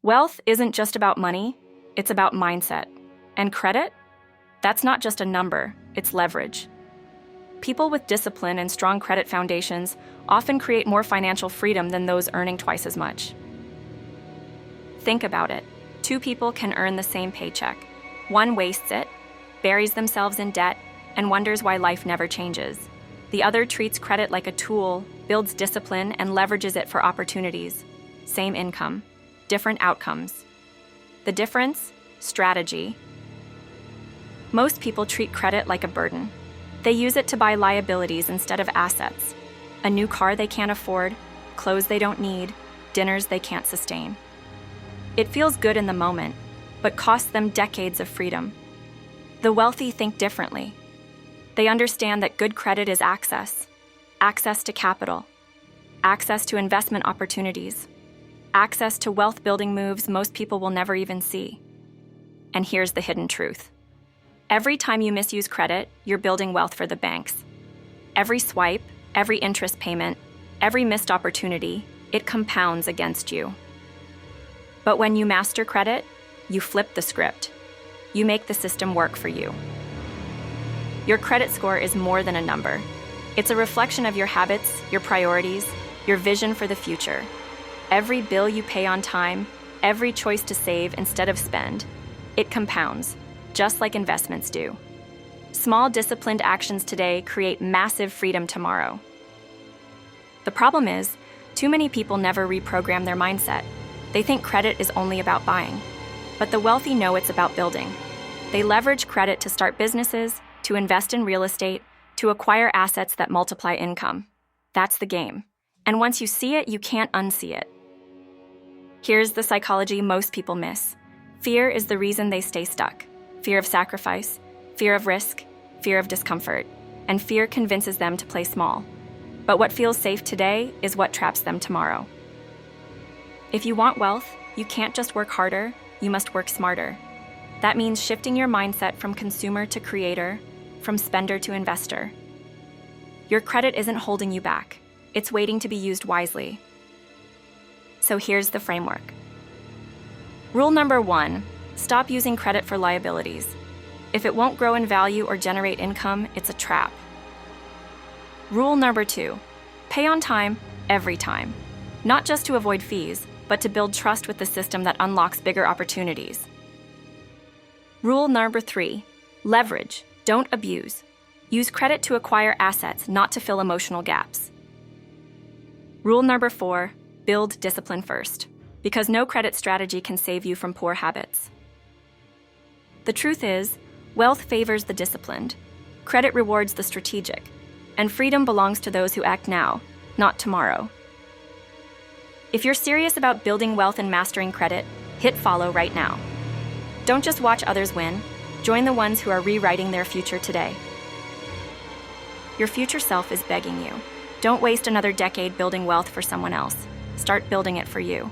Wealth isn't just about money, it's about mindset. And credit? That's not just a number, it's leverage. People with discipline and strong credit foundations often create more financial freedom than those earning twice as much. Think about it. Two people can earn the same paycheck. One wastes it, buries themselves in debt, and wonders why life never changes. The other treats credit like a tool, builds discipline, and leverages it for opportunities. Same income, different outcomes. The difference? Strategy. Most people treat credit like a burden. They use it to buy liabilities instead of assets. A new car they can't afford, clothes they don't need, dinners they can't sustain. It feels good in the moment, but costs them decades of freedom. The wealthy think differently. They understand that good credit is access to capital, access to investment opportunities, access to wealth-building moves most people will never even see. And here's the hidden truth. Every time you misuse credit, you're building wealth for the banks. Every swipe, every interest payment, every missed opportunity, it compounds against you. But when you master credit, you flip the script. You make the system work for you. Your credit score is more than a number. It's a reflection of your habits, your priorities, your vision for the future. Every bill you pay on time, every choice to save instead of spend, it compounds, just like investments do. Small, disciplined actions today create massive freedom tomorrow. The problem is, too many people never reprogram their mindset. They think credit is only about buying. But the wealthy know it's about building. They leverage credit to start businesses, to invest in real estate, to acquire assets that multiply income. That's the game. And once you see it, you can't unsee it. Here's the psychology most people miss. Fear is the reason they stay stuck. Fear of sacrifice, fear of risk, fear of discomfort, and fear convinces them to play small. But what feels safe today is what traps them tomorrow. If you want wealth, you can't just work harder, you must work smarter. That means shifting your mindset from consumer to creator, from spender to investor. Your credit isn't holding you back. It's waiting to be used wisely. So here's the framework. Rule number 1, stop using credit for liabilities. If it won't grow in value or generate income, it's a trap. Rule number 2, pay on time, every time. Not just to avoid fees, but to build trust with the system that unlocks bigger opportunities. Rule number 3, leverage, don't abuse. Use credit to acquire assets, not to fill emotional gaps. Rule number 4, build discipline first, because no credit strategy can save you from poor habits. The truth is, wealth favors the disciplined, credit rewards the strategic, and freedom belongs to those who act now, not tomorrow. If you're serious about building wealth and mastering credit, hit follow right now. Don't just watch others win, join the ones who are rewriting their future today. Your future self is begging you. Don't waste another decade building wealth for someone else. Start building it for you.